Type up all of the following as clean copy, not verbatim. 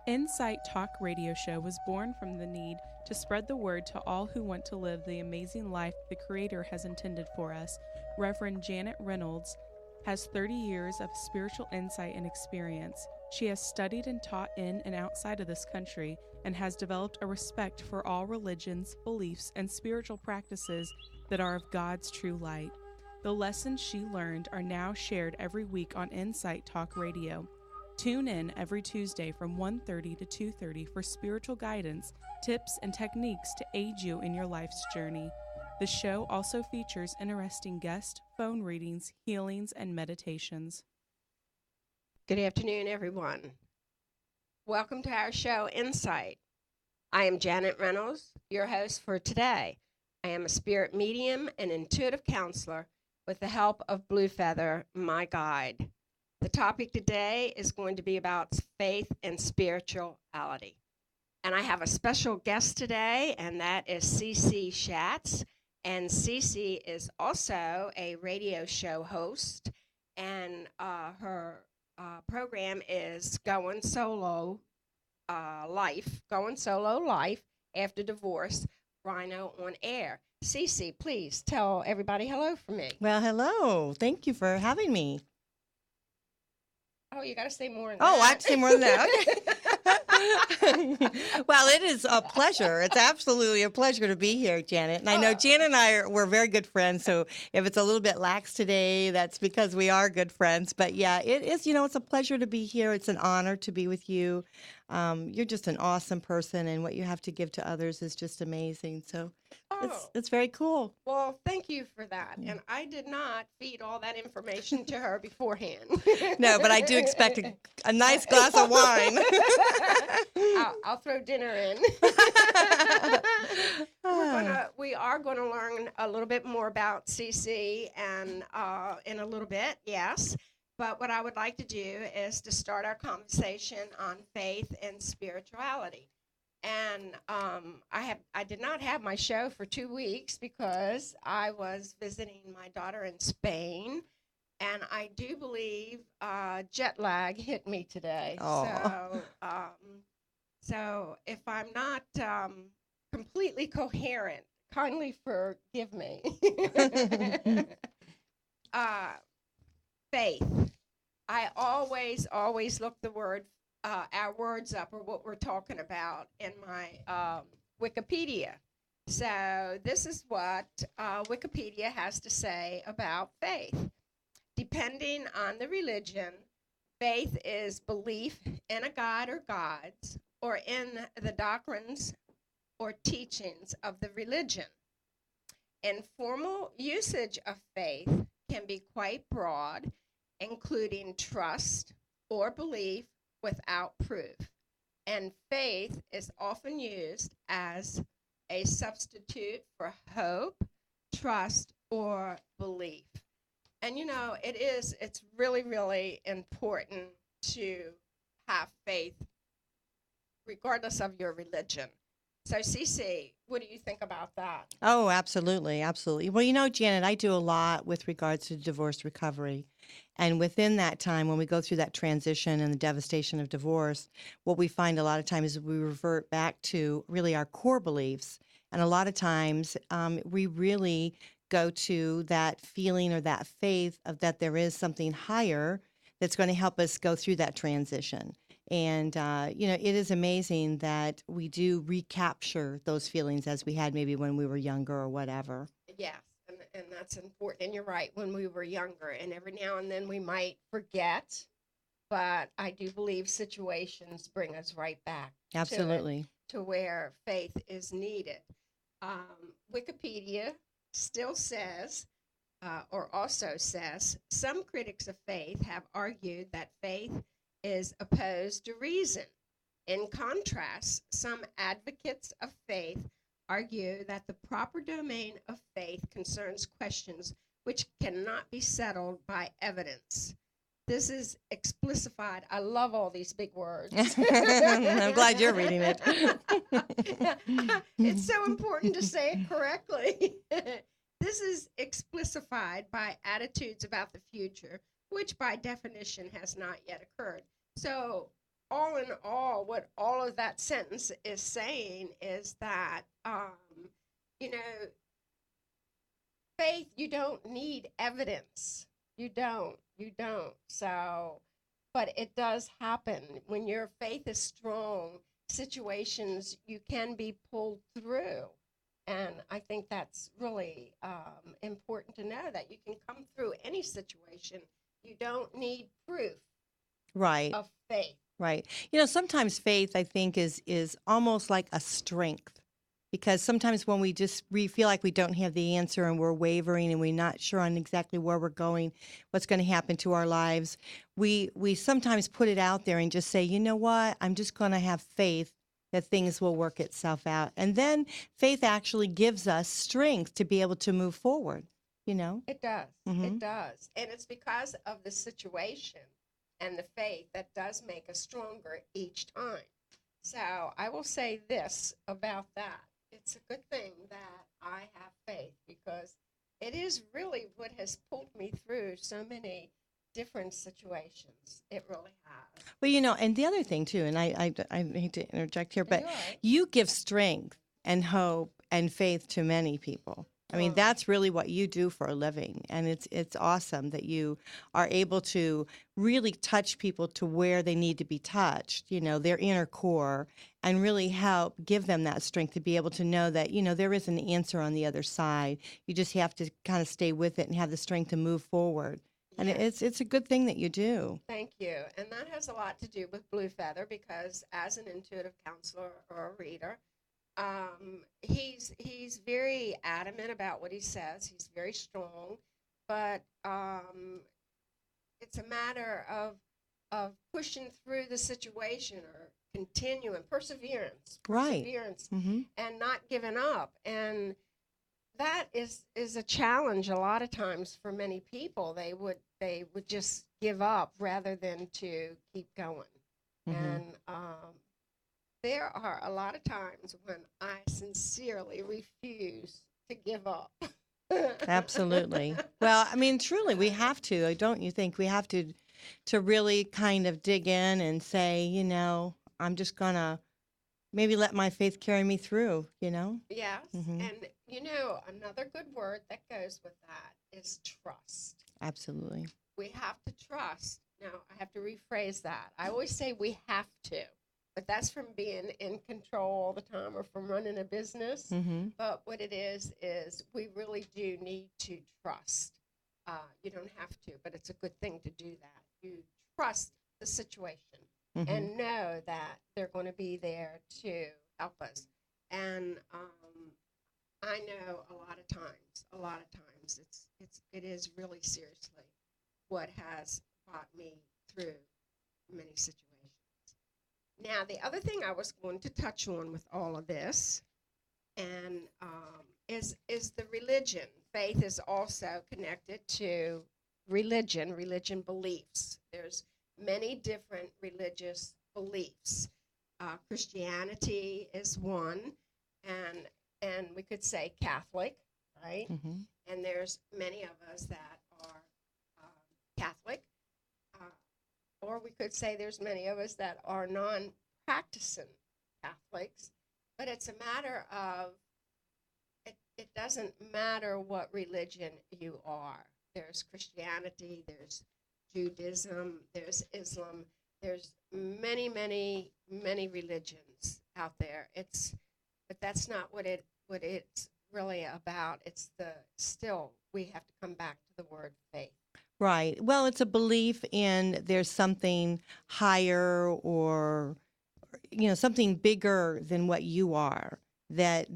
Insight Talk radio show was born from the need to spread the word to all who want to live the amazing life the Creator has intended for us. Reverend Janet Reynolds has 30 years of spiritual insight and experience. She has studied and taught in and outside of this country and has developed a respect for all religions, beliefs, and spiritual practices that are of God's true light. The lessons she learned are now shared every week on Insight Talk Radio. Tune in every Tuesday from 1:30 to 2:30 for spiritual guidance, tips, and techniques to aid you in your life's journey. The show also features interesting guest phone readings, healings, and meditations. Good afternoon, everyone. Welcome to our show, Insight. I am Janet Reynolds, your host for today. I am a spirit medium and intuitive counselor with the help of Blue Feather, my guide. The topic today is going to be about faith and spirituality. And I have a special guest today, and that is Cee Cee Shatz. And Cee Cee is also a radio show host, and her program is Going Solo Life After Divorce, Rhino on Air. Cee Cee, please tell everybody hello for me. Well, hello. Thank you for having me. Oh, you got to say more than Oh, that. I have to say more than that. Okay. Well, it is a pleasure. It's absolutely a pleasure to be here, Janet. And I know Janet and we're very good friends. So if it's a little bit lax today, that's because we are good friends. But yeah, it is, it's a pleasure to be here. It's an honor to be with you. You're just an awesome person, and what you have to give to others is just amazing. So it's very cool. Well, thank you for that. And I did not feed all that information to her beforehand. No, but I do expect a nice glass of wine. I'll throw dinner in. We are going to learn a little bit more about Cee Cee and in a little bit, yes. But what I would like to do is to start our conversation on faith and spirituality. And I did not have my show for 2 weeks because I was visiting my daughter in Spain, and I do believe jet lag hit me today. Oh. So if I'm not completely coherent, kindly forgive me. Faith. I always look our words up, or what we're talking about, in my Wikipedia. So this is what Wikipedia has to say about faith. Depending on the religion, faith is belief in a god or gods, or in the doctrines or teachings of the religion. Informal usage of faith can be quite broad, including trust or belief without proof. And faith is often used as a substitute for hope, trust, or belief. And it's really, really important to have faith regardless of your religion. So, Cee Cee, what do you think about that? Oh, absolutely. Absolutely. Well, Janet, I do a lot with regards to divorce recovery. And within that time, when we go through that transition and the devastation of divorce, what we find a lot of times is we revert back to really our core beliefs. And a lot of times we really go to that feeling or that faith of that there is something higher that's going to help us go through that transition. And, it is amazing that we do recapture those feelings as we had maybe when we were younger or whatever. Yes, and that's important. And you're right, when we were younger. And every now and then we might forget. But I do believe situations bring us right back. Absolutely. To where faith is needed. Wikipedia still says, or also says, some critics of faith have argued that faith is opposed to reason. In contrast, some advocates of faith argue that the proper domain of faith concerns questions which cannot be settled by evidence. This is explicified. I love all these big words. I'm glad you're reading it. It's so important to say it correctly. This is explicified by attitudes about the future, which by definition has not yet occurred. So all in all, what all of that sentence is saying is that, you know, faith, you don't need evidence. You don't. You don't. So, but it does happen. When your faith is strong, situations you can be pulled through. And I think that's really important to know that you can come through any situation. You don't need proof Right. of faith. Right. Sometimes faith, I think, is almost like a strength, because sometimes when we feel like we don't have the answer and we're wavering and we're not sure on exactly where we're going, what's going to happen to our lives, we sometimes put it out there and just say, you know what, I'm just going to have faith that things will work itself out. And then faith actually gives us strength to be able to move forward, It does. Mm-hmm. It does. And it's because of the situation and the faith that does make us stronger each time. So I will say this about that. It's a good thing that I have faith, because it is really what has pulled me through so many different situations. It really has. Well, and the other thing too, and I hate to interject here, but You're right. you give strength and hope and faith to many people. I mean, that's really what you do for a living, and it's awesome that you are able to really touch people to where they need to be touched, their inner core, and really help give them that strength to be able to know that, there is an answer on the other side. You just have to kind of stay with it and have the strength to move forward. And Yes. it's a good thing that you do. Thank you. And that has a lot to do with Blue Feather, because as an intuitive counselor or a reader, he's very adamant about what he says. He's very strong, but it's a matter of pushing through the situation, or continuing Right. perseverance, Mm-hmm. and not giving up. And that is a challenge a lot of times for many people. They would just give up rather than to keep going. Mm-hmm. And there are a lot of times when I sincerely refuse to give up. Absolutely. Well, I mean, truly, we have to, don't you think? We have to really kind of dig in and say, I'm just going to maybe let my faith carry me through, Yes. Mm-hmm. And, another good word that goes with that is trust. Absolutely. We have to trust. Now, I have to rephrase that. I always say we have to, but that's from being in control all the time, or from running a business. Mm-hmm. But what it is we really do need to trust. You don't have to, but it's a good thing to do that. You trust the situation, Mm-hmm. and know that they're going to be there to help us. And I know a lot of times it is really seriously what has brought me through many situations. Now, the other thing I was going to touch on with all of this, and is the religion. Faith is also connected to religion beliefs. There's many different religious beliefs. Christianity is one, and we could say Catholic, right? Mm-hmm. And there's many of us that are Catholic, or we could say there's many of us that are non-practicing Catholics. But it's a matter of, it doesn't matter what religion you are. There's Christianity, there's Judaism, there's Islam, there's many religions out there. But that's not what it's really about. Still we have to come back to the word faith. Right. Well, it's a belief in there's something higher, or something bigger than what you are, that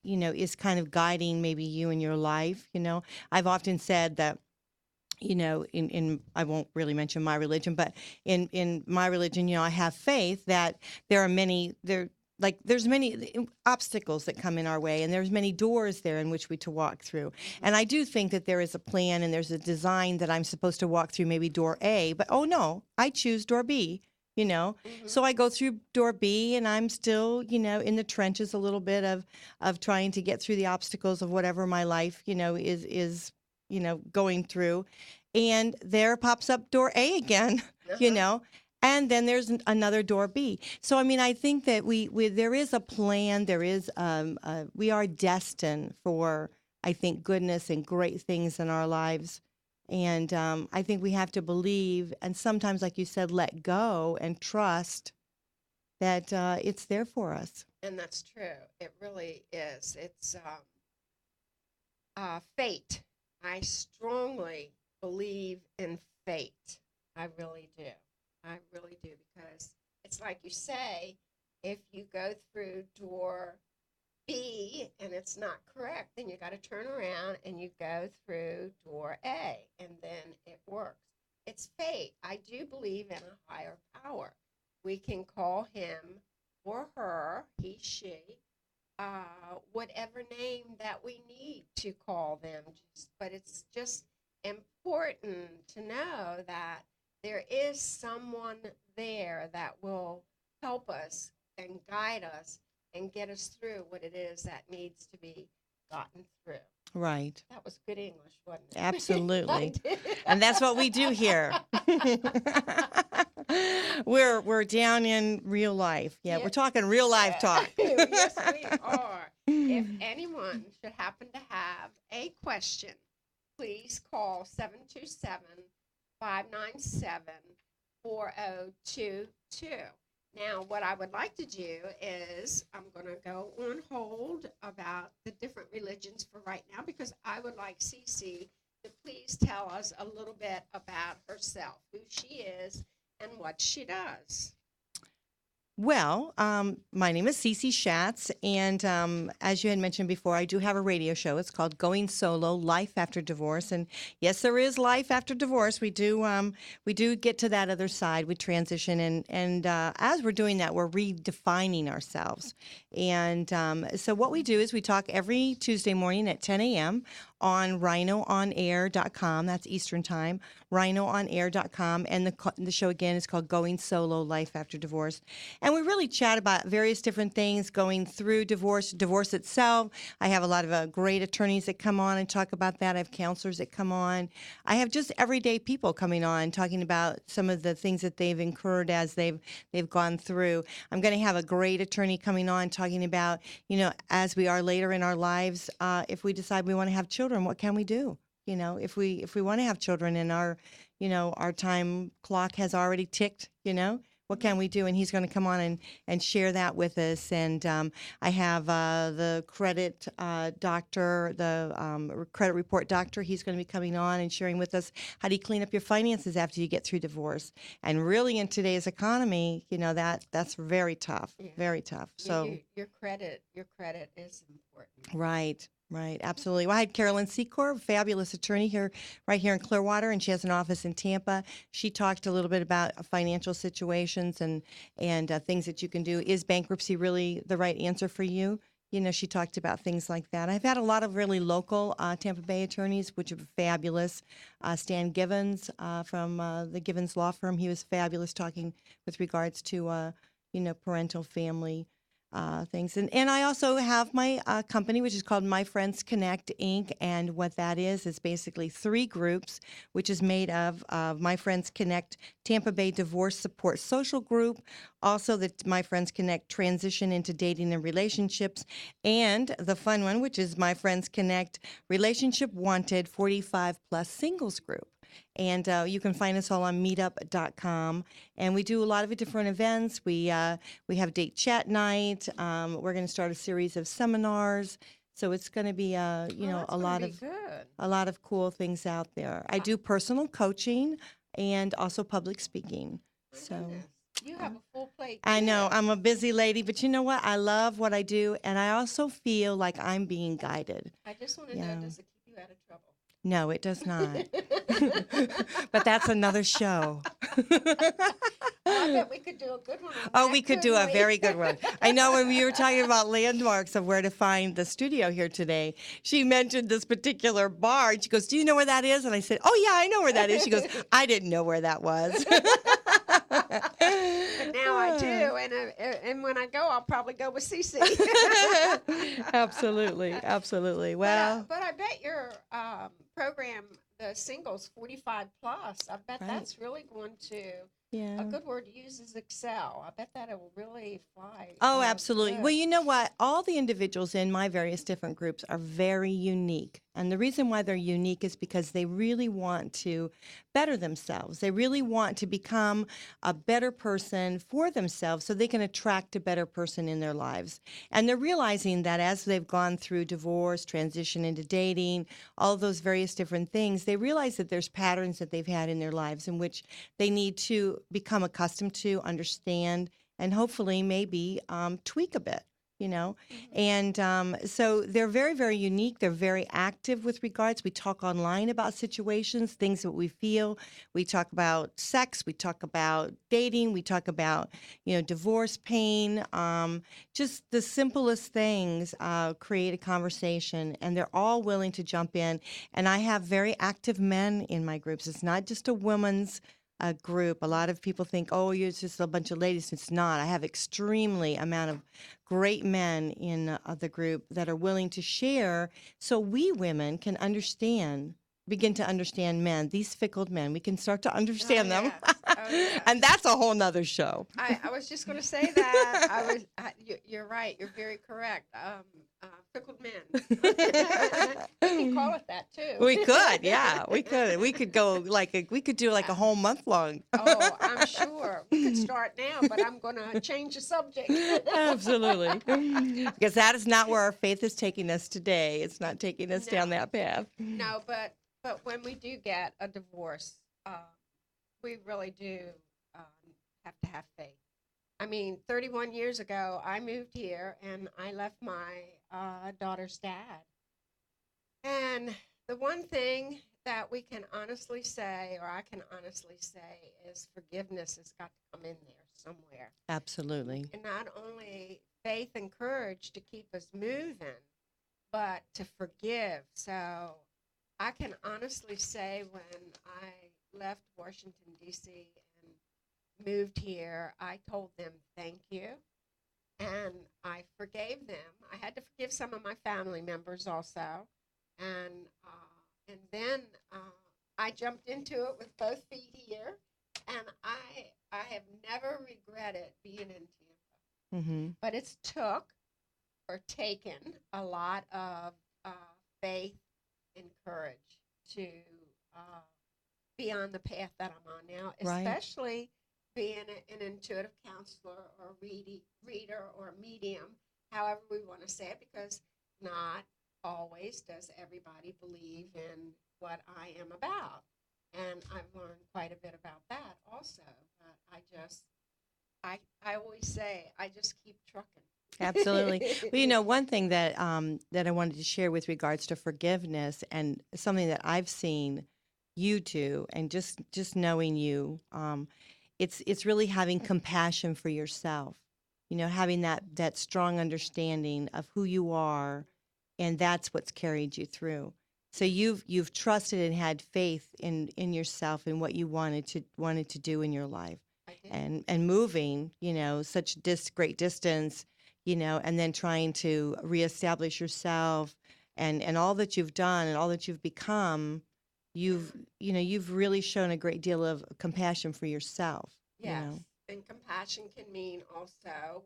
is kind of guiding maybe you in your life. I've often said that, in I won't really mention my religion, but in my religion, I have faith that there's many obstacles that come in our way, and there's many doors there in which we to walk through. And I do think that there is a plan and there's a design that I'm supposed to walk through, maybe door A, but oh no, I choose door B. Mm-hmm. So I go through door B, and I'm still, in the trenches a little bit of trying to get through the obstacles of whatever my life, is going through. And there pops up door A again, Uh-huh. And then there's another door B. So I mean, I think that we there is a plan. There is we are destined for, I think, goodness and great things in our lives. And I think we have to believe, and sometimes, like you said, let go and trust that it's there for us. And that's true. It really is. It's fate. I strongly believe in fate. I really do. I really do, because it's like you say, if you go through door B and it's not correct, then you got to turn around and you go through door A, and then it works. It's fate. I do believe in a higher power. We can call him or her, he, she, whatever name that we need to call them. But it's just important to know that there is someone there that will help us and guide us and get us through what it is that needs to be gotten through. Right. That was good English, wasn't it? Absolutely. And that's what we do here. We're down in real life. Yeah, we're talking real life talk. Yes, we are. If anyone should happen to have a question, please call 727-597-4022. Now, what I would like to do is I'm going to go on hold about the different religions for right now, because I would like Cee Cee to please tell us a little bit about herself, who she is and what she does. Well, my name is Cee Cee Shatz, and as you had mentioned before, I do have a radio show. It's called Going Solo: Life After Divorce, and yes, there is life after divorce. We do get to that other side. We transition, and as we're doing that, we're redefining ourselves. And so what we do is we talk every Tuesday morning at 10 a.m. on rhinoonair.com. That's Eastern Time, rhinoonair.com. And the show, again, is called Going Solo: Life After Divorce. And we really chat about various different things going through divorce itself. I have a lot of great attorneys that come on and talk about that. I have counselors that come on. I have just everyday people coming on talking about some of the things that they've incurred as they've gone through. I'm going to have a great attorney coming on talking about, as we are later in our lives, if we decide we want to have children, what can we do? If we want to have children and our time clock has already ticked, what can we do? And he's going to come on and share that with us. And I have the credit doctor, the credit report doctor. He's going to be coming on and sharing with us how do you clean up your finances after you get through divorce. And really, in today's economy, that's very tough, very tough. So your credit is important. Right. Right, absolutely. Well, I had Carolyn Secor, fabulous attorney right here in Clearwater, and she has an office in Tampa. She talked a little bit about financial situations and things that you can do. Is bankruptcy really the right answer for you? She talked about things like that. I've had a lot of really local Tampa Bay attorneys, which are fabulous. Stan Givens from the Givens Law Firm, he was fabulous talking with regards to, parental family things. And I also have my company, which is called My Friends Connect, Inc. And what that is basically 3 groups, which is made of My Friends Connect Tampa Bay Divorce Support Social Group, also the My Friends Connect Transition into Dating and Relationships, and the fun one, which is My Friends Connect Relationship Wanted 45 Plus Singles Group. And you can find us all on meetup.com. And we do a lot of different events. We have date chat night. We're going to start a series of seminars. So it's going to be a lot of cool things out there. I do personal coaching and also public speaking. So you have a full plate. I know I'm a busy lady, but you know what? I love what I do, and I also feel like I'm being guided. I just want to know, does it keep you out of trouble? No, it does not. But that's another show. I bet we could do a good one. We could do a very good one. I know when we were talking about landmarks of where to find the studio here today, she mentioned this particular bar. And she goes, "Do you know where that is?" And I said, "Oh, yeah, I know where that is." She goes, "I didn't know where that was." But now I do, and when I go, I'll probably go with Cee Cee. Absolutely. Well, but I bet your program, the singles 45 plus, I bet that's really going to Yeah. A good word to use is excel. I bet that it will really fly. Oh, absolutely. Good. Well, you know what? All the individuals in my various different groups are very unique. And the reason why they're unique is because they really want to better themselves. They really want to become a better person for themselves so they can attract a better person in their lives. And they're realizing that as they've gone through divorce, transition into dating, all those various different things, they realize that there's patterns that they've had in their lives in which they need to become accustomed to, understand, and hopefully maybe tweak a bit, you know. And so they're very, very unique. They're very active with regards. We talk online about situations, things that we feel. We talk about sex. We talk about dating. We talk about, divorce, pain. Just the simplest things create a conversation, and they're all willing to jump in. And I have very active men in my groups. It's not just a woman's group. A lot of people think, oh, you're just a bunch of ladies. It's not. I have extremely amount of great men in the group that are willing to share so we women can begin to understand men, these fickle men. We can start to understand them. Yes. Oh, yes. And that's a whole nother show. I was just going to say that. You're right. You're very correct. Fickled men. We can call it that too. We could, yeah, we could. We could go we could do like a whole month long. Oh, I'm sure. We could start now, but I'm going to change the subject. Absolutely. Because that is not where our faith is taking us today. It's not taking us down that path. No, but when we do get a divorce, we really do have to have faith. I mean, 31 years ago, I moved here and I left my daughter's dad. And the one thing that we can honestly say, or I can honestly say, is forgiveness has got to come in there somewhere. Absolutely. And not only faith and courage to keep us moving, but to forgive. So I can honestly say when I left Washington, D.C. and moved here, I told them thank you. And I forgave them. I had to forgive some of my family members also. And then I jumped into it with both feet here. And I have never regretted being in Tampa. Mm-hmm. But it's taken a lot of faith and courage to be on the path that I'm on now, especially being an intuitive counselor or reader or medium, however we want to say it, because not always does everybody believe in what I am about. And I've learned quite a bit about that also. But I always say, I just keep trucking. Absolutely. Well, one thing that that I wanted to share with regards to forgiveness, and something that I've seen you do, and just knowing you, it's really having compassion for yourself. Having that strong understanding of who you are, and that's what's carried you through. So you've trusted and had faith in yourself and what you wanted to do in your life, and moving, such great distance, and then trying to reestablish yourself, and all that you've done and all that you've become. You've really shown a great deal of compassion for yourself. Yes, and compassion can mean also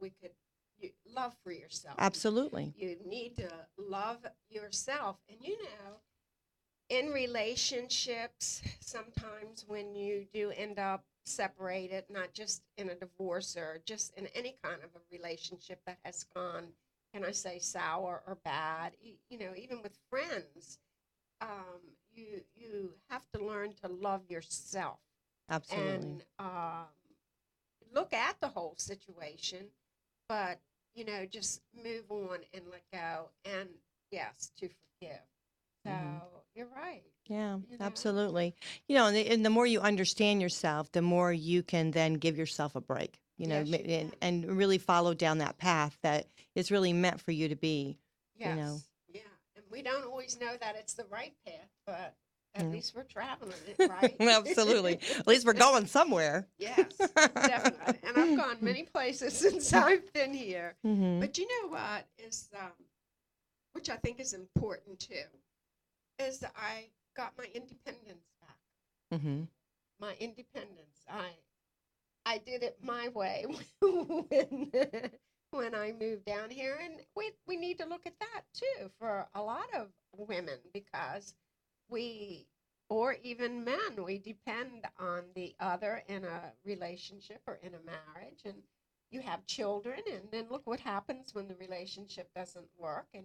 love for yourself. Absolutely. You need to love yourself. And in relationships, sometimes when you do end up separated, not just in a divorce or just in any kind of a relationship that has gone, can I say, sour or bad, even with friends, you have to learn to love yourself. Absolutely. And look at the whole situation, but just move on and let go, and yes, to forgive. So you're right. Yeah, absolutely. And the more you understand yourself, the more you can then give yourself a break, Yes, you can. and really follow down that path that is really meant for you to be. Yes. Yeah. And we don't always know that it's the right path, but at Yeah. least we're traveling it, right? Absolutely. At least we're going somewhere. Yes, definitely. And I've gone many places since I've been here. Mm-hmm. But you know what is, which I think is important too, is that I got my independence back. Mm-hmm. My independence. I did it my way when when I moved down here, and we need to look at that too for a lot of women because we or even men we depend on the other in a relationship or in a marriage, and you have children, and then look what happens when the relationship doesn't work, and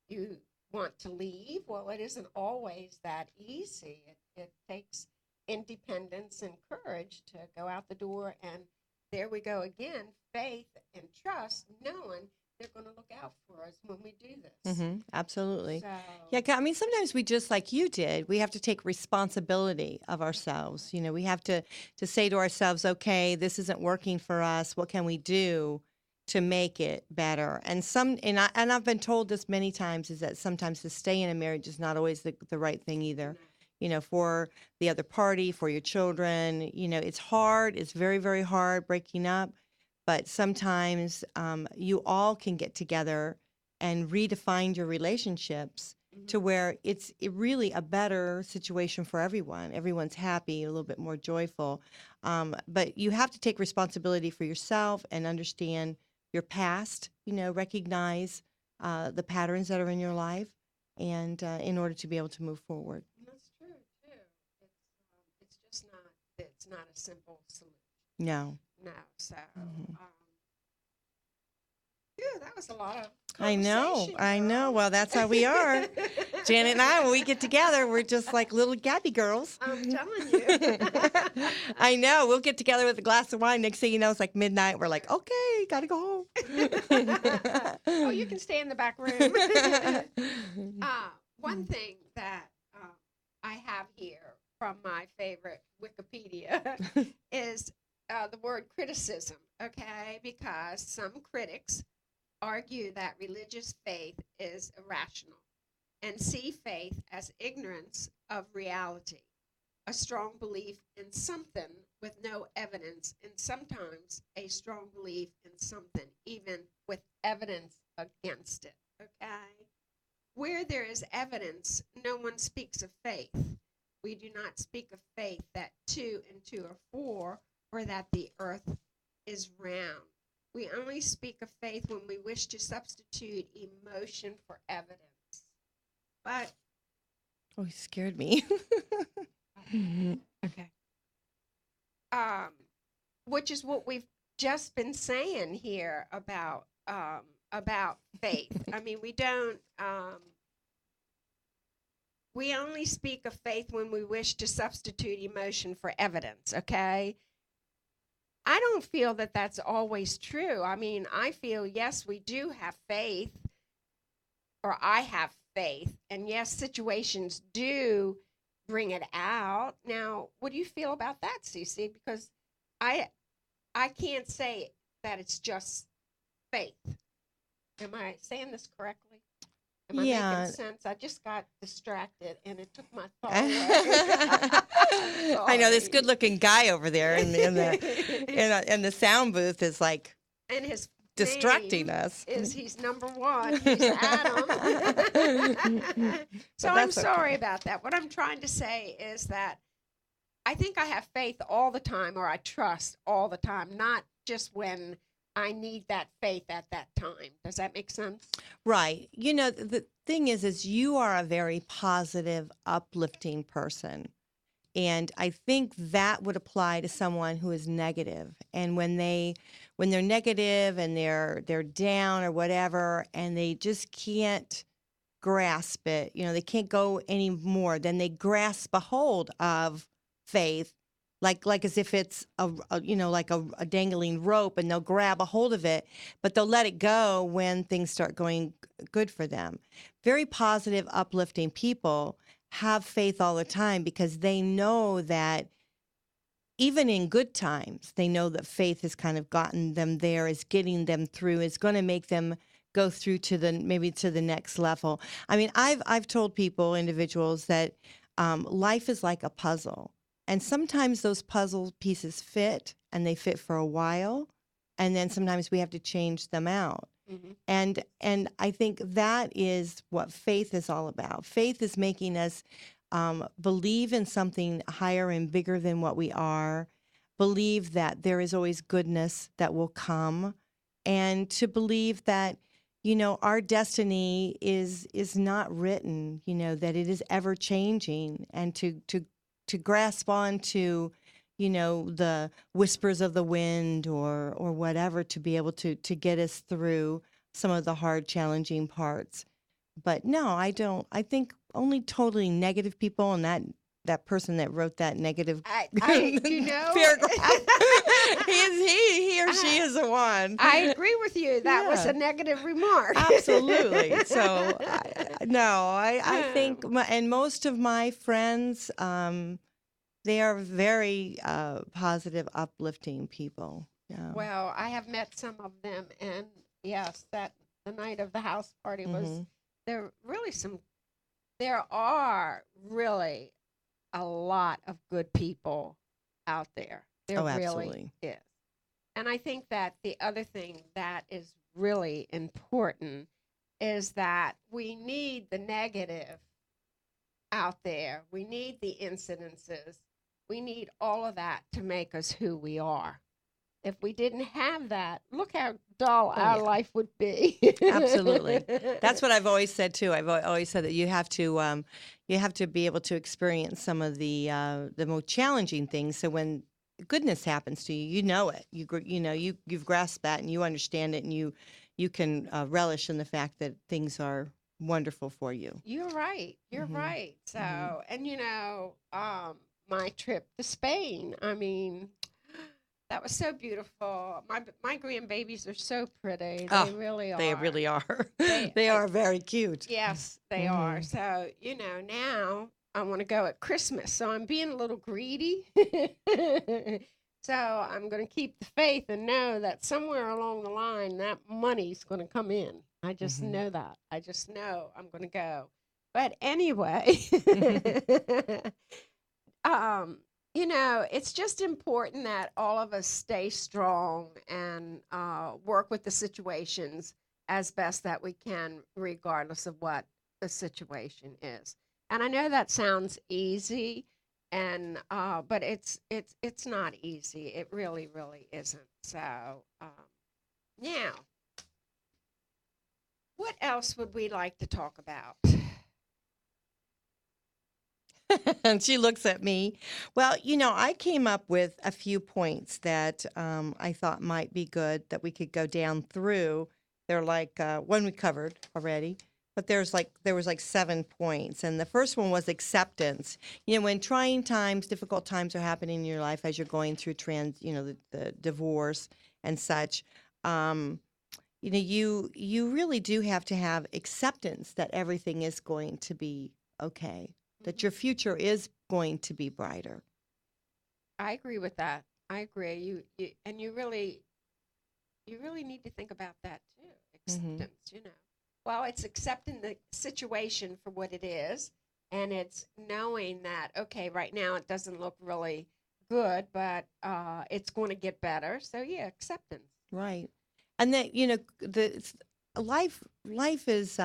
you want to leave. Well, it isn't always that easy. It takes independence and courage to go out the door. And there we go again, faith and trust, knowing they're going to look out for us when we do this. Absolutely. So, Yeah, I mean, sometimes we just like you did, we have to take responsibility of ourselves. You know, we have to say to ourselves, okay, this isn't working for us. What can we do to make it better? And I've been told this many times is that sometimes to stay in a marriage is not always the right thing either. You know, for the other party, for your children, you know, it's hard. It's very, very hard breaking up. But sometimes you all can get together and redefine your relationships to where it's really a better situation for everyone. Everyone's happy, a little bit more joyful. But you have to take responsibility for yourself and understand your past, you know, recognize the patterns that are in your life and in order to be able to move forward. that's true too. It's just not. It's not a simple solution. No. No. So. Yeah, that was a lot of I know. conversation, Well, that's how we are. girl. Janet and I, when we get together, we're just like little Gabby girls. I'm telling you. I know. We'll get together with a glass of wine. Next thing you know, it's like midnight. We're like, okay, gotta go home. Oh, you can stay in the back room. One thing that I have here from my favorite Wikipedia is the word criticism, okay? Because some critics argue that religious faith is irrational and see faith as ignorance of reality, a strong belief in something with no evidence, and sometimes a strong belief in something even with evidence against it, okay? Where there is evidence, no one speaks of faith. We do not speak of faith that 2 and 2 are 4, or that the earth is round. We only speak of faith when we wish to substitute emotion for evidence. But Oh, he scared me. okay. Which is what we've just been saying here about faith. I mean, we don't. We only speak of faith when we wish to substitute emotion for evidence. Okay. I don't feel that that's always true. I mean, I feel, yes, we do have faith, or I have faith, and yes, situations do bring it out. Now, what do you feel about that, Cee Cee? Because I can't say that it's just faith. Am I saying this correctly? Am I making sense? I just got distracted and it took my thought away. I know this good-looking guy over there in the sound booth is like and his distracting name us. He's number 1. He's Adam. So I'm sorry about that. What I'm trying to say is that I think I have faith all the time, or I trust all the time, not just when I need that faith at that time. Does that make sense? Right. You know, the thing is you are a very positive, uplifting person. And I think that would apply to someone who is negative. And when they're negative and they're down or whatever, and they just can't grasp it, you know, they can't go any more, then they grasp a hold of faith, like as if it's a dangling rope, and they'll grab a hold of it, but they'll let it go when things start going good for them. Very positive, uplifting people have faith all the time because they know that even in good times, they know that faith has kind of gotten them there, is getting them through, is going to make them go through to the next level. I mean, I've told individuals that life is like a puzzle. And sometimes those puzzle pieces fit, and they fit for a while, and then sometimes we have to change them out. Mm-hmm. And I think that is what faith is all about. Faith is making us believe in something higher and bigger than what we are, believe that there is always goodness that will come, and to believe that, our destiny is not written, that it is ever changing, and to grasp on to, the whispers of the wind or whatever, to be able to get us through some of the hard, challenging parts. But no, I don't. I think only totally negative people, and that person that wrote that negative I you know, paragraph, he or she is the one. I agree with you. That was Yeah. a negative remark. Absolutely. So, I think, Um, and most of my friends, they are very positive, uplifting people. Yeah. well, I have met some of them, and yes, that the night of the house party was Hmm. there. Really, there are really a lot of good people out there. There Oh, really absolutely. is. And I think that the other thing that is really important is that we need the negative out there. We need the incidences. We need all of that to make us who we are. If we didn't have that, look how dull Oh, our yeah. life would be. Absolutely. That's what I've always said too. I've always said that you have to be able to experience some of the more challenging things. So when goodness happens to you, you know it. You've grasped that, and you understand it, and you can relish in the fact that things are wonderful for you. You're right. You're Hmm. right. Hmm. So, and my trip to Spain, I mean, that was so beautiful. My grandbabies are so pretty. They Oh, really they are. really are. They They I, are very cute. yes, they are. Hmm. So, now I want to go at Christmas. So I'm being a little greedy. So I'm going to keep the faith and know that somewhere along the line that money's going to come in. I just Hmm. know that. I just know I'm going to go. But anyway, um, it's just important that all of us stay strong and work with the situations as best that we can, regardless of what the situation is. And I know that sounds easy, and but it's not easy. It really, really isn't. So now, what else would we like to talk about? And she looks at me. Well, I came up with a few points that I thought might be good that we could go down through. They're like one we covered already, but there was like 7 points, and the first one was acceptance. When trying times, difficult times are happening in your life as you're going through the divorce and such. Um, you really do have to have acceptance that everything is going to be okay, that your future is going to be brighter. I agree with that. I agree. You and you really need to think about that too. Hmm. Acceptance. Well, it's accepting the situation for what it is, and it's knowing that okay, right now it doesn't look really good, but it's going to get better. So yeah, acceptance. Right. And that, life is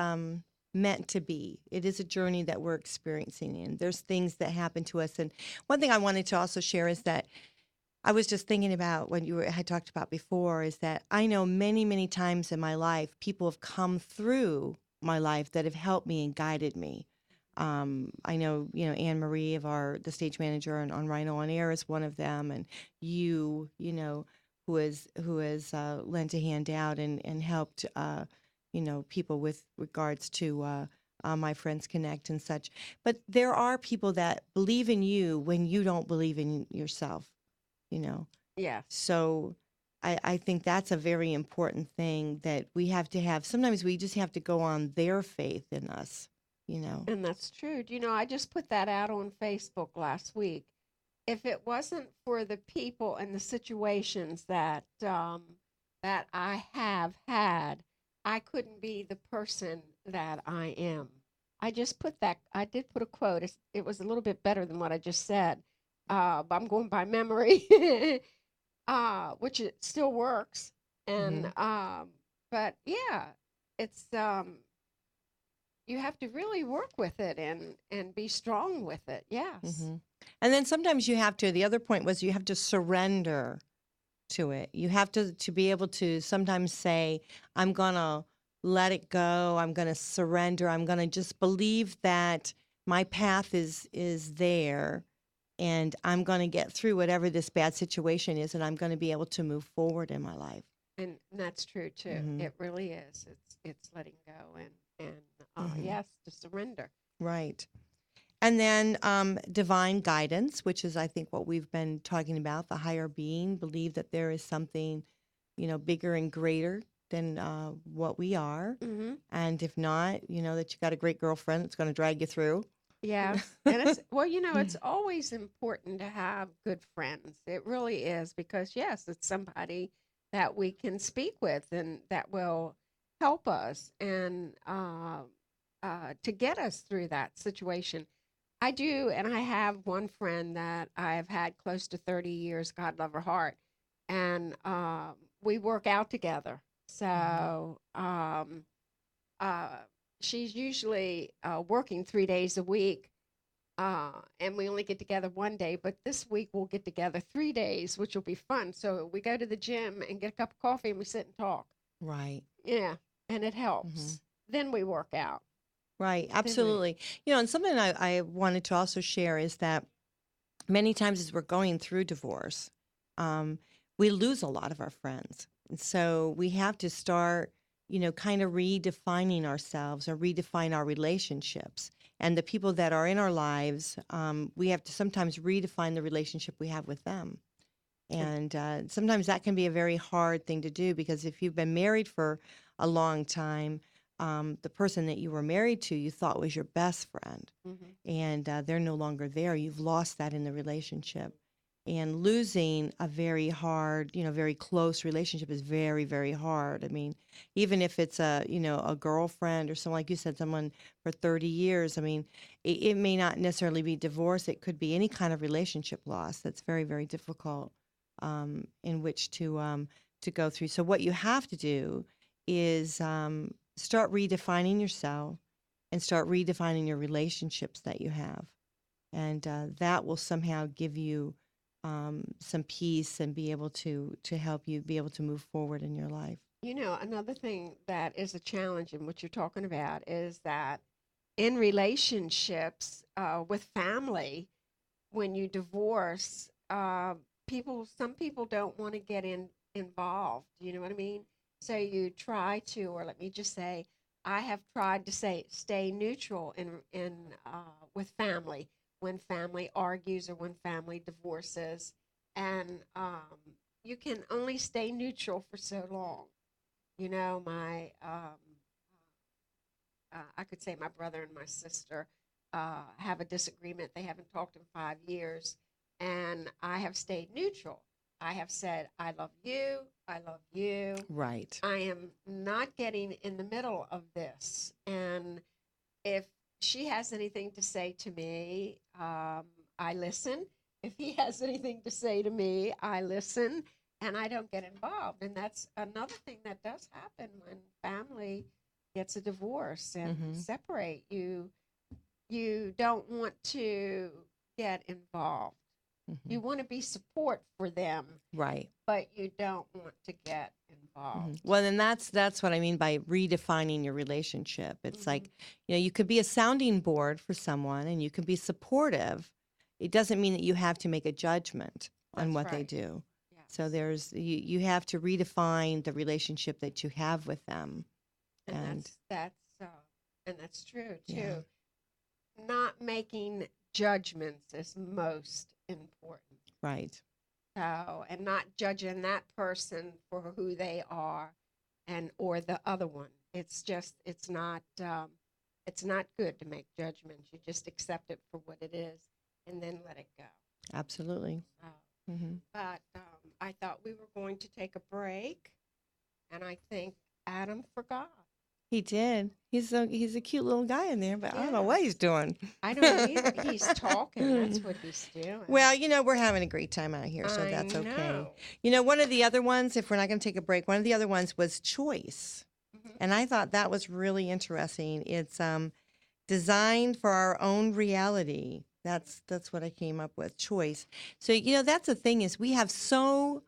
meant to be. It is a journey that we're experiencing, and there's things that happen to us. And one thing I wanted to also share is that I was just thinking about what had talked about before, is that I know many, many times in my life, people have come through my life that have helped me and guided me. I know, Anne Marie the stage manager on Rhino on Air is one of them, and who has lent a hand out and helped, people with regards to My Friends Connect and such. But there are people that believe in you when you don't believe in yourself, you know. Yes, So I think that's a very important thing that we have to have. Sometimes we just have to go on their faith in us. and that's true. I just put that out on Facebook last week. If it wasn't for the people and the situations that I have had, I couldn't be the person that I am. I just put that. I did put a quote. It was a little bit better than what I just said. But I'm going by memory, which it still works. And Hmm. but yeah, it's you have to really work with it and be strong with it. Yes. Hmm. And then sometimes you have to, the other point was you have to surrender to it. You have to be able to sometimes say, I'm going to let it go. I'm going to surrender. I'm going to just believe that my path is there, and I'm going to get through whatever this bad situation is, and I'm going to be able to move forward in my life. And that's true too. Mhm. It really is. It's letting go and Mhm. yes, to surrender. Right. And then divine guidance, which is, I think, what we've been talking about, the higher being, believe that there is something, bigger and greater than what we are. Mm-hmm. And if not, that you got a great girlfriend that's going to drag you through. Yes. And it's, well, it's always important to have good friends. It really is, because yes, it's somebody that we can speak with and that will help us and to get us through that situation. I do, and I have one friend that I've had close to 30 years, God love her heart, and we work out together. So uh, she's usually working 3 days a week, and we only get together one day, but this week we'll get together 3 days, which will be fun. So we go to the gym and get a cup of coffee and we sit and talk. Right. Yeah, and it helps. Then we work out. Right. Then we- Absolutely. And something I wanted to also share is that many times as we're going through divorce, we lose a lot of our friends. And so we have to start, kind of redefining ourselves or redefine our relationships. And the people that are in our lives, we have to sometimes redefine the relationship we have with them. And sometimes that can be a very hard thing to do, because if you've been married for a long time, the person that you were married to, you thought was your best friend, Mhm. and they're no longer there. You've lost that in the relationship. And losing a very hard, very close relationship is very, very hard. I mean, even if it's a girlfriend or someone, like you said, someone for 30 years, I mean, it may not necessarily be divorce. It could be any kind of relationship loss that's very, very difficult in which to go through. So what you have to do is start redefining yourself and start redefining your relationships that you have, and that will somehow give you some peace and be able to help you be able to move forward in your life. Another thing that is a challenge in what you're talking about is that in relationships with family, when you divorce, some people don't want to get involved. You know what I mean? So you try to, or let me just say, I have tried to stay neutral in with family when family argues or when family divorces, and you can only stay neutral for so long. My I could say my brother and my sister have a disagreement. They haven't talked in 5 years, and I have stayed neutral. I have said, I love you. I love you. Right. I am not getting in the middle of this. And if she has anything to say to me, I listen. If he has anything to say to me, I listen, and I don't get involved. And that's another thing that does happen when family gets a divorce and separate. You don't want to get involved. You want to be support for them, Right. but you don't want to get involved. Well, then that's what I mean by redefining your relationship. It's like, you could be a sounding board for someone and you can be supportive. It doesn't mean that you have to make a judgment on That's what they right. do. Yes. So you have to redefine the relationship that you have with them. And that's true too. Yeah. Not making judgments is most important. Right. So, and not judging that person for who they are, or the other one. It's not good to make judgments. You just accept it for what it is, and then let it go. Absolutely. So, but I thought we were going to take a break, and I think Adam forgot. He did. He's a cute little guy in there, but I don't know what Yes. he's doing. I don't either. He's talking. That's what he's doing. Well, we're having a great time out here, so I that's okay. know. One of the other ones, if we're not going to take a break, one of the other ones was choice. And I thought that was really interesting. It's designed for our own reality. That's what I came up with. Choice. So, that's the thing is we have so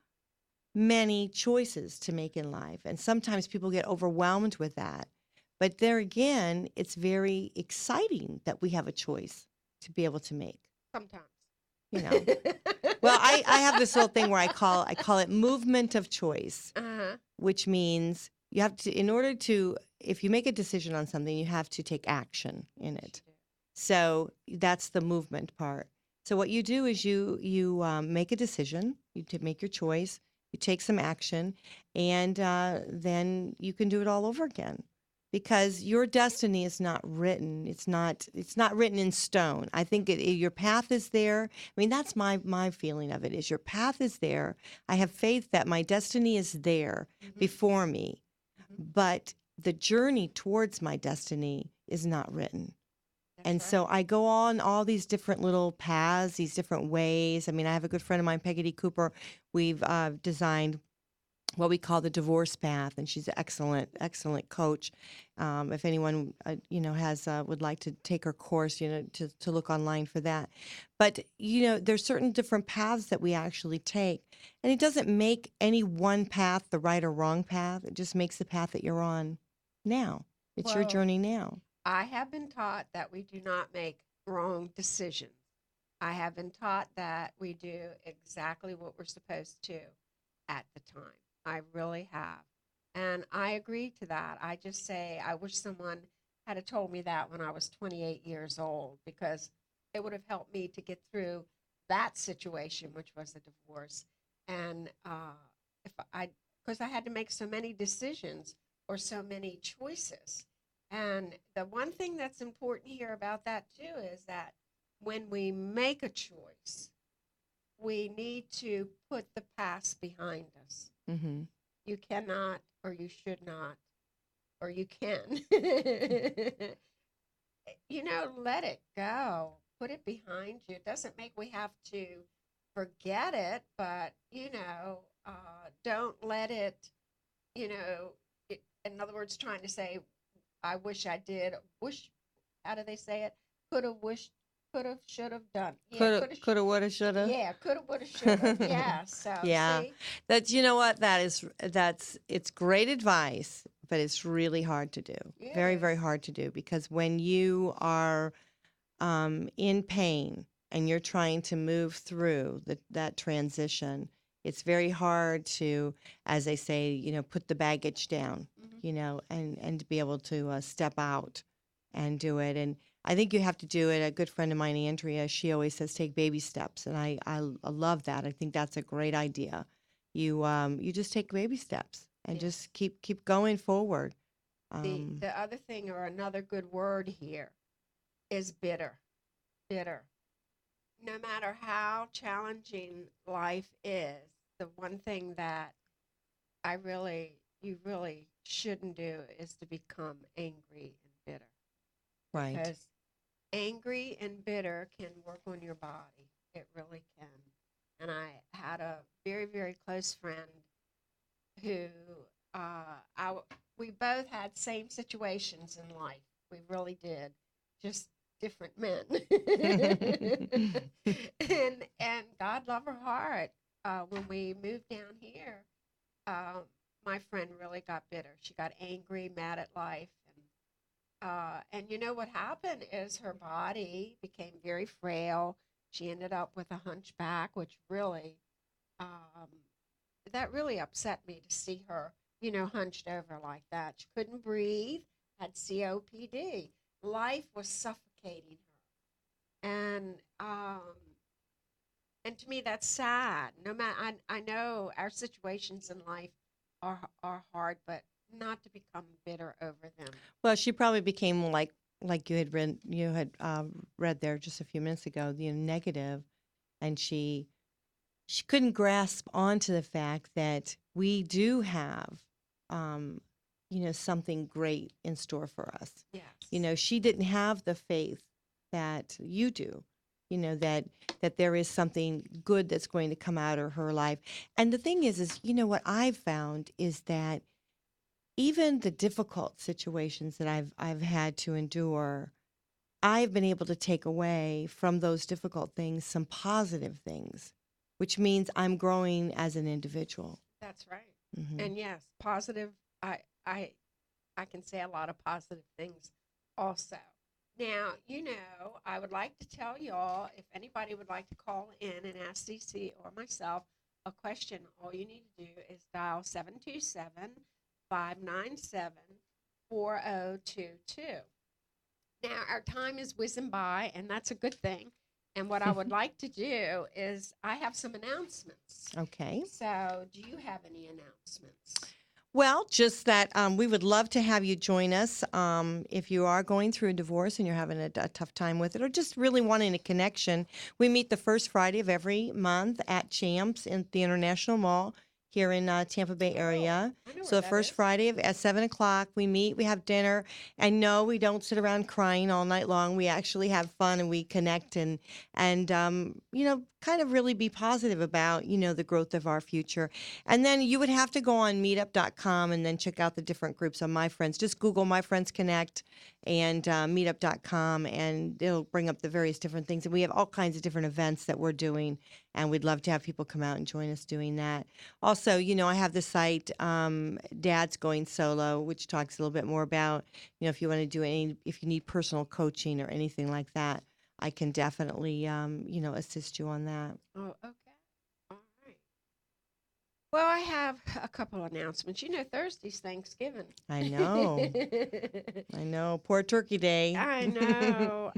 many choices to make in life, and sometimes people get overwhelmed with that. But there again, it's very exciting that we have a choice to be able to make. Sometimes. You know. Well, I have this little thing where I call it movement of choice, Uh-huh. which means you have to, in order to, if you make a decision on something, you have to take action in it. So that's the movement part. So what you do is you make a decision, make your choice, you take some action, and then you can do it all over again. Because your destiny is not written. It's not written in stone. I think your path is there. I mean, that's my feeling of it. Is your path is there. I have faith that my destiny is there before me, but the journey towards my destiny is not written. And so I go on all these different little paths, these different ways. I mean, I have a good friend of mine, Peggy D. Cooper. We've designed what we call the divorce path, and she's an excellent coach. If anyone, has would like to take her course, to look online for that. But there's certain different paths that we actually take, and it doesn't make any one path the right or wrong path. It just makes the path that you're on now. It's your Well, journey now. I have been taught that we do not make wrong decisions. I have been taught that we do exactly what we're supposed to at the time. I really have. And I agree to that. I just say, I wish someone had have told me that when I was 28 years old, because it would have helped me to get through that situation, which was a divorce. And if I, because I had to make so many decisions or so many choices. And the one thing that's important here about that too is that when we make a choice, we need to put the past behind us. Mm-hmm. You cannot, or you should not, or you can, let it go. Put it behind you. It doesn't make we have to forget it, but, don't let it, in other words, trying to say, I wish I did. Wish, how do they say it? Could have, wished, could have, should have done. Yeah, Coulda, woulda, shoulda. yeah, could have, would have, should have. Yeah. So Yeah. see, You know what? It's great advice, but it's really hard to do. it Very, very is. hard to do, because when you are in pain and you're trying to move through that transition, it's very hard to, as they say, put the baggage down, and to be able to step out and do it. And I think you have to do it. A good friend of mine, Andrea, she always says take baby steps, and I love that. I think that's a great idea. You just take baby steps and Yes. just keep going forward. The other thing, or another good word here, is bitter. Bitter. No matter how challenging life is, the one thing that you really shouldn't do is to become angry and bitter, Right. because angry and bitter can work on your body. It really can. And I had a very, very close friend who we both had same situations in life. We really did, just different men. and God love her heart. When we moved down here, my friend really got bitter. She got angry, mad at life, and you know what happened is her body became very frail. She ended up with a hunchback, which really, um, that really upset me to see her, hunched over like that. She couldn't breathe, had COPD. Life was suffocating her, and to me that's sad. No matter, I know our situations in life are hard, but not to become bitter over them. Well, she probably became like you had read there just a few minutes ago, negative, and she couldn't grasp onto the fact that we do have, um, something great in store for us. Yes. She didn't have the faith that you do. That there is something good that's going to come out of her life. And the thing is, what I've found is that even the difficult situations that I've had to endure, I've been able to take away from those difficult things some positive things, which means I'm growing as an individual. That's right. Hmm. And yes, positive. I I I can say a lot of positive things also. Now, I would like to tell y'all if anybody would like to call in and ask Cee Cee or myself a question, all you need to do is dial 727-597-4022. Now, our time is whizzing by, and that's a good thing. And what I would like to do is I have some announcements. Okay. So, do you have any announcements? Well, just that we would love to have you join us if you are going through a divorce and you're having a tough time with it, or just really wanting a connection. We meet the first Friday of every month at Champs in the International Mall here in Tampa Bay area. I know So where the that first is. Friday at 7 o'clock, we meet, we have dinner, and no, we don't sit around crying all night long. We actually have fun and we connect and kind of really be positive about the growth of our future. And then you would have to go on meetup.com and then check out the different groups on My Friends. Just Google My Friends Connect and meetup.com, and it'll bring up the various different things. And we have all kinds of different events that we're doing, and we'd love to have people come out and join us doing that. Also, I have the site Dad's Going Solo, which talks a little bit more about, if you want to do if you need personal coaching or anything like that, I can definitely, assist you on that. Oh, okay. All right. Well, I have a couple announcements. Thursday's Thanksgiving. I know. I know. Poor Turkey Day. I know.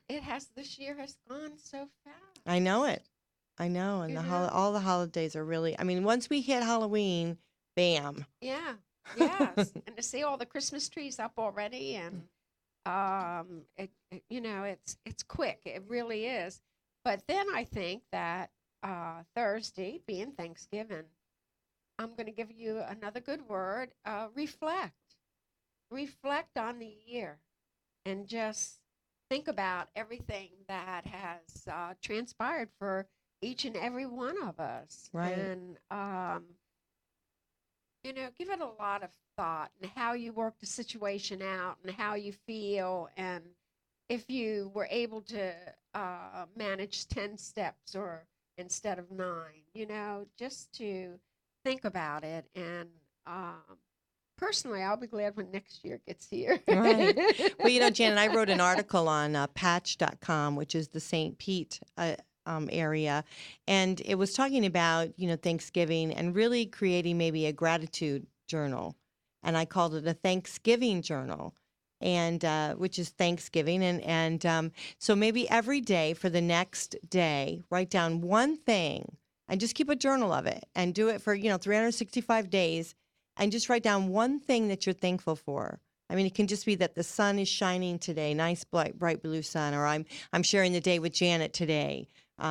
It has this year has gone so fast. I know it. I know. And all the holidays are really, I mean, once we hit Halloween, bam. Yeah. Yes. And to see all the Christmas trees up already, and it's quick. It really is. But then I think that Thursday, being Thanksgiving, I'm going to give you another good word. Reflect. Reflect on the year and just think about everything that has transpired for each and every one of us. Right. And, give it a lot of thought and how you work the situation out and how you feel. And if you were able to manage 10 steps or instead of 9, just to think about it. And personally, I'll be glad when next year gets here. Right. Well, Janet, I wrote an article on patch.com, which is the St. Pete area, and it was talking about, Thanksgiving and really creating maybe a gratitude journal. And I called it a Thanksgiving journal, and which is Thanksgiving. And so maybe every day for the next day, write down one thing and just keep a journal of it and do it for, 365 days. And just write down one thing that you're thankful for. I mean, it can just be that the sun is shining today, nice, bright blue sun, or I'm sharing the day with Janet today,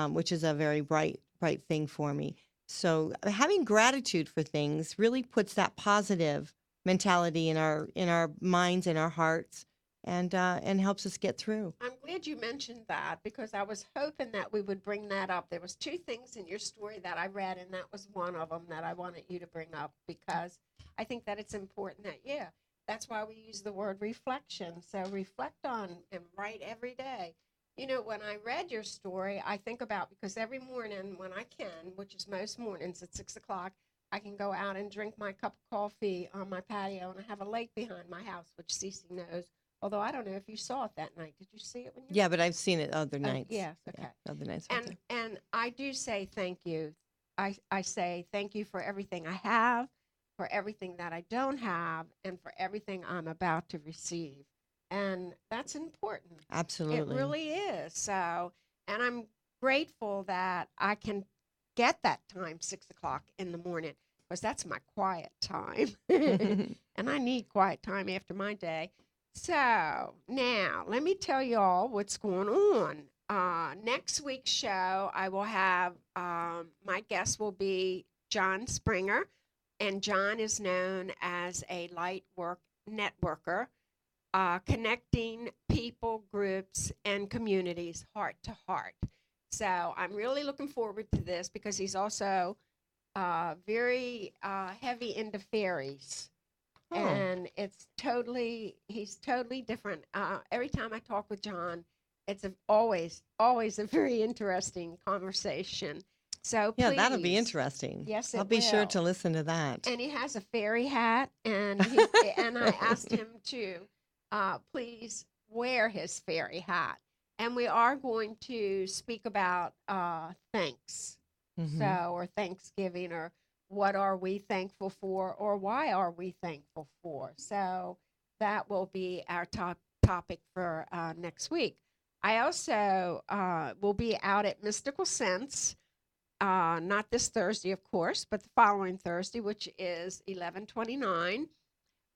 which is a very bright thing for me. So having gratitude for things really puts that positive mentality in our minds and our hearts, and helps us get through. I'm glad you mentioned that because I was hoping that we would bring that up. There was 2 things in your story that I read, and that was one of them that I wanted you to bring up because I think that it's important that, that's why we use the word reflection. So reflect on and write every day. When I read your story, I think about, because every morning when I can, which is most mornings at 6 o'clock, I can go out and drink my cup of coffee on my patio, and I have a lake behind my house, which Cee Cee knows. Although I don't know if you saw it that night. Did you see it when you? Yeah, but I've seen it other nights. Yes, okay. Yeah, other nights. And I do say thank you. I say thank you for everything I have, for everything that I don't have, and for everything I'm about to receive. And that's important. Absolutely. It really is. So, and I'm grateful that I can get that time, 6 o'clock in the morning, because that's my quiet time. And I need quiet time after my day. So now let me tell y'all what's going on. Next week's show, I will have, my guest will be John Springer, and John is known as a light work networker, connecting people, groups, and communities heart to heart. So I'm really looking forward to this because he's also very heavy into fairies. Oh, and he's totally different. Every time I talk with John, it's always a very interesting conversation. So yeah, that'll be please, interesting. yes, I'll it be sure will. to listen to that. And he has a fairy hat, and I asked him to please wear his fairy hat. And we are going to speak about thanks, Hmm. so or Thanksgiving, or what are we thankful for, or why are we thankful for. So that will be our topic for next week. I also will be out at Mystical Sense, not this Thursday, of course, but the following Thursday, which is 11/29.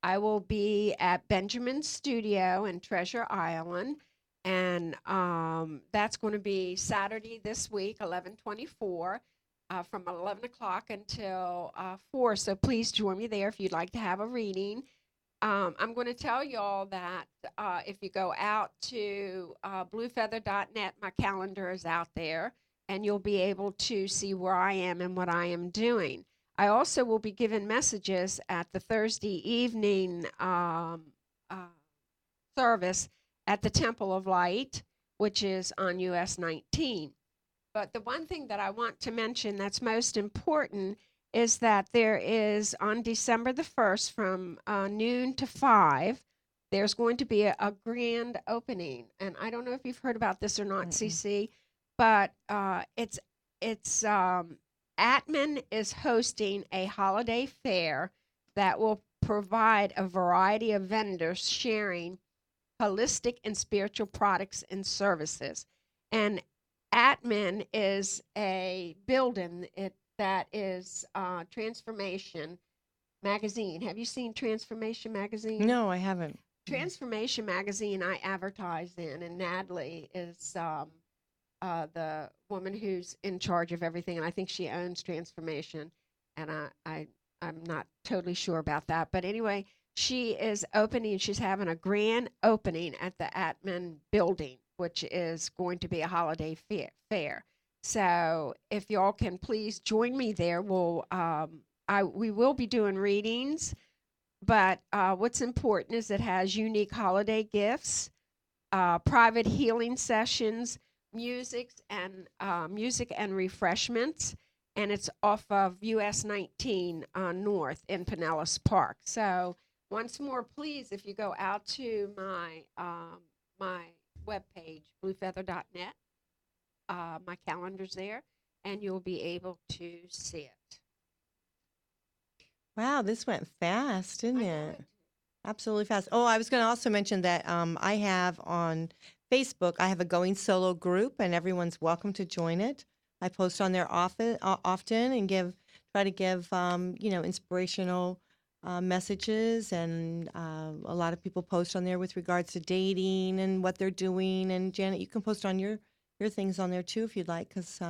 I will be at Benjamin's studio in Treasure Island, and that's going to be Saturday this week, 11/24, from 11 o'clock until 4. So please join me there if you'd like to have a reading. I'm going to tell y'all that if you go out to bluefeather.net, my calendar is out there, and you'll be able to see where I am and what I am doing. I also will be giving messages at the Thursday evening service at the Temple of Light, which is on US 19. But the one thing that I want to mention that's most important is that there is on December the 1st from noon to 5, there's going to be a grand opening. And I don't know if you've heard about this or not, Mm-mm. CC, but it's Atman is hosting a holiday fair that will provide a variety of vendors sharing holistic and spiritual products and services. And Atman is a building that is Transformation Magazine. Have you seen Transformation Magazine? No, I haven't. Transformation Magazine I advertise in, and Natalie is the woman who's in charge of everything, and I think she owns Transformation. And I'm not totally sure about that, but anyway, she is opening. She's having a grand opening at the Atman building, which is going to be a holiday fair. So if y'all can please join me there, we will be doing readings. But what's important is it has unique holiday gifts, private healing sessions, music and refreshments, and it's off of US 19 North in Pinellas Park. So once more, please, if you go out to my webpage, bluefeather.net, my calendar's there, and you'll be able to see it. Wow, this went fast, didn't I know it? it. Absolutely fast. Oh, I was going to also mention that I have on Facebook, I have a Going Solo group, and everyone's welcome to join it. I post on there often and try to give inspirational messages, and a lot of people post on there with regards to dating and what they're doing. And Janet, you can post on your things on there too if you'd like, because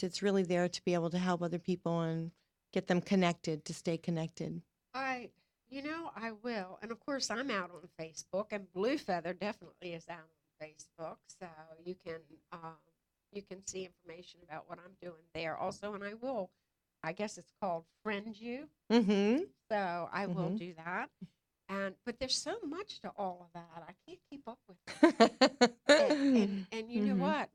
it's really there to be able to help other people and get them connected, to stay connected. I will. And of course, I'm out on Facebook, and Blue Feather definitely is out on Facebook. So you can see information about what I'm doing there also. And I guess it's called Friend You. Mm-hmm. So I will Mm-hmm. do that. But there's so much to all of that. I can't keep up with it. And you know Mm-hmm. what?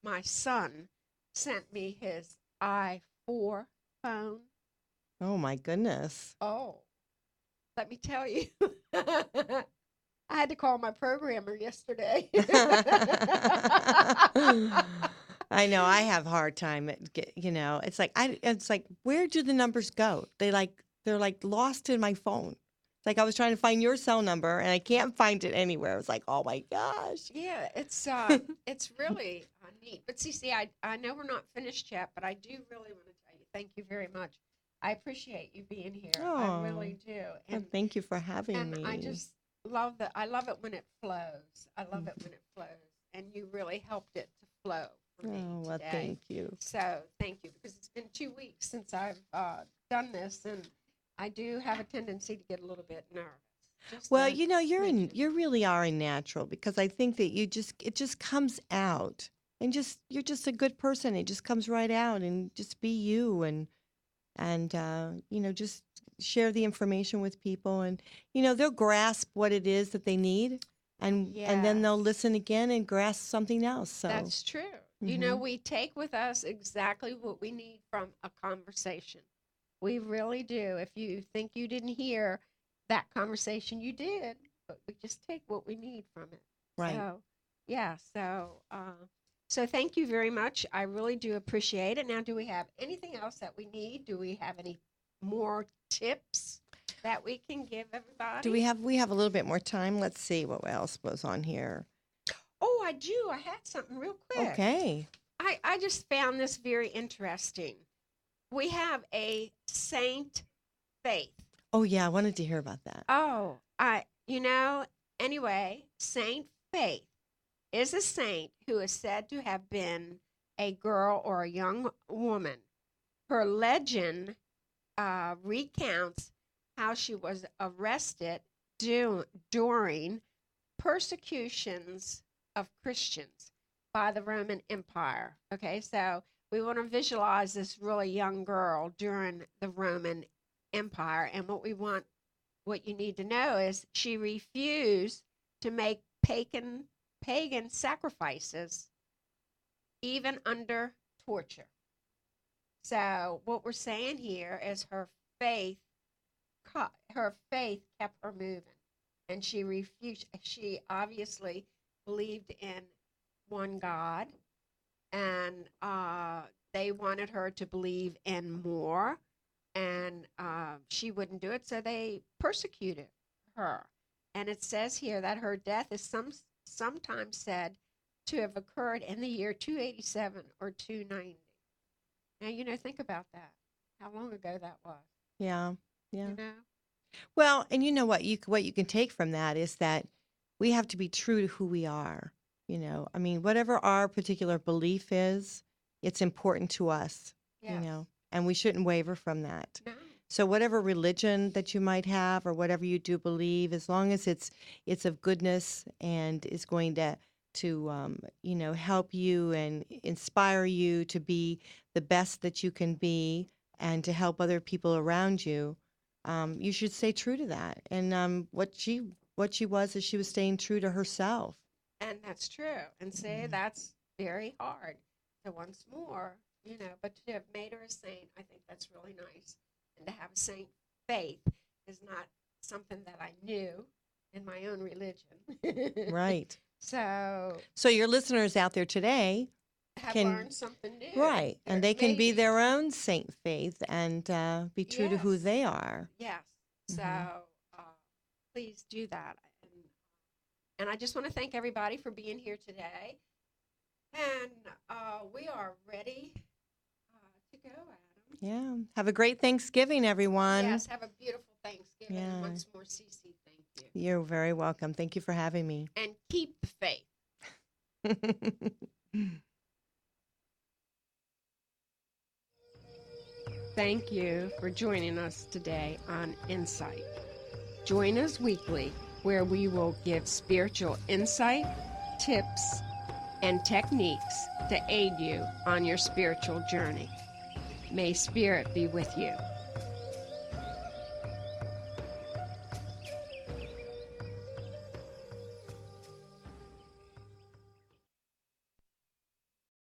My son sent me his i4 phone. Oh my goodness. Oh, let me tell you. I had to call my programmer yesterday. I know I have a hard time it's like where do the numbers go? They're like lost in my phone. It's like I was trying to find your cell number and I can't find it anywhere. It's like, oh my gosh. Yeah, it's really neat. But Cece, I know we're not finished yet, but I do really want to tell you thank you very much. I appreciate you being here. I Oh, really do. well, thank you for having I me. just I love it when it flows. I love it when it flows. And you really helped it to flow for me Oh, well, today. thank you. So thank you, because it's been 2 weeks since I've done this, and I do have a tendency to get a little bit nervous. Well, you really are a natural, because I think that it just comes out, and you're just a good person. It just comes right out, and just be you, and just share the information with people, and they'll grasp what it is that they need, and then they'll Yes. listen again and grasp something else. So That's true. mhm. We take with us exactly what we need from a conversation. We really do. If you think you didn't hear that conversation, you did, but we just take what we need from it. Right. So, yeah. So thank you very much. I really do appreciate it. Now, do we have anything else that we need? Do we have any more tips that we can give everybody? Do we have a little bit more time? Let's see what else was on here. Oh, I do. I had something real quick. Okay. I just found this very interesting. We have a saint faith. Oh yeah, I wanted to hear about that. Oh, anyway, Saint Faith is a saint who is said to have been a girl or a young woman. Her legend recounts how she was arrested during persecutions of Christians by the Roman Empire. Okay, so we want to visualize this really young girl during the Roman Empire, and what you need to know is she refused to make pagan sacrifices even under torture. So what we're saying here is her faith kept her moving, and she refused. She obviously believed in one God, and they wanted her to believe in more, and she wouldn't do it, so they persecuted her. And it says here that her death is sometimes said to have occurred in the year 287 or 290. Now, think about that, how long ago that was. Yeah. Yeah. You know? Well, and you know what you can take from that is that we have to be true to who we are. I mean, whatever our particular belief is, it's important to us. Yes. And we shouldn't waver from that. No. So whatever religion that you might have or whatever you do believe, as long as it's of goodness and is going to help you and inspire you to be the best that you can be and to help other people around you, you should stay true to that. And what she was is she was staying true to herself. And that's true. And say that's very hard. So once more, but to have made her a saint, I think that's really nice. And to have a saint faith is not something that I knew in my own religion. Right. So your listeners out there today have can learned something new. right, and they can be maybe. their own saint faith and be true to who Yes. they are. Yes. So please do that. And I just want to thank everybody for being here today. And we are ready to go, Adam. Yeah. Have a great Thanksgiving, everyone. Yes, have a beautiful Thanksgiving. Yeah. Once more, Cee Cee, thank you. You're very welcome. Thank you for having me. And keep the faith. Thank you for joining us today on Insight. Join us weekly where we will give spiritual insight, tips, and techniques to aid you on your spiritual journey. May Spirit be with you.